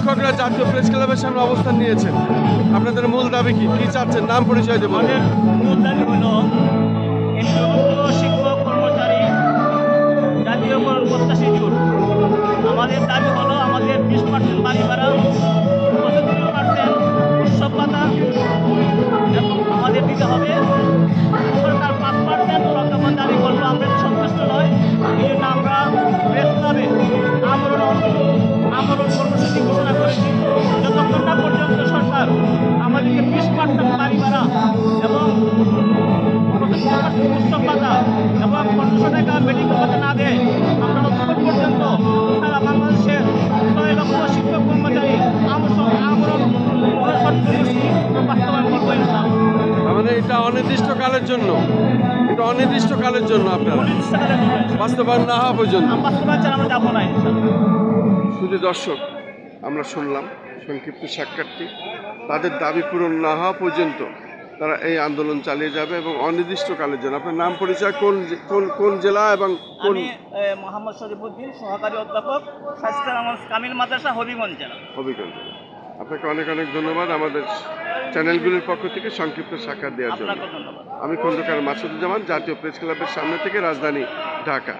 শিক্ষকরা জাতীয় প্রেস ক্লাবের সামনে অবস্থান নিয়েছেন। আপনাদের মূল দাবি কি চাচ্ছেন? নাম পরিচয় দেবেন। আমাদের মূল দাবি হলো শিক্ষক কর্মচারী জাতীয়করণ প্রত্যাশী জোট। আমাদের দাবি হলো আমাদের 20% বাড়ি ভাড়া, 75% উৎসব ভাতা আমাদের দিতে হবে। সরকার 5% প্রজ্ঞাপন দাবি করলো, আমরা সন্তুষ্ট নয়। এই জন্য আমরা প্রেস ক্লাবে আমরণ কর্মসূচি ঘোষণা করেছি। যতক্ষণ না পর্যন্ত সরকার আমাদেরকে 20% বাড়ি ভাড়া এবং 75% উৎসব ভাতা এবং 1500 টাকা মেডিকেল ভাতা না দেয়, আমরা ততক্ষণ পর্যন্ত সারা বাংলাদেশের 6 লক্ষ শিক্ষক কর্মচারী আমরণ কর্মসূচি বাস্তবায়ন করবো ইনশাআল্লাহ। মানে এটা অনির্দিষ্টকালের জন্য, আপনারা বাস্তবায়ন না হওয়া পর্যন্ত। বাস্তবায়ন ছাড়া আমরা যাবো না ইনশাআল্লাহ। শুধু দর্শক, আমরা শুনলাম সংক্ষিপ্ত সাক্ষাৎটি। তাদের দাবি পূরণ না হওয়া পর্যন্ত তারা এই আন্দোলন চালিয়ে যাবে এবং অনির্দিষ্টকালের জন্য। আপনার নাম পরিচয়, কোন জেলা এবং কোন? আমি মোহাম্মদ শরীফুদ্দিন, সহকারী অধ্যাপক, স্বাস্থ্য কামিল মাদ্রাসা, হবিগঞ্জ জেলা। আপনাকে অনেক অনেক ধন্যবাদ আমাদের চ্যানেলগুলির পক্ষ থেকে সংক্ষিপ্ত সাক্ষাৎ দেওয়ার জন্য। আপনাকে ধন্যবাদ। আমি খন্দকার মাসুদুজ্জামান, জাতীয় প্রেস ক্লাবের সামনে থেকে, রাজধানী ঢাকা।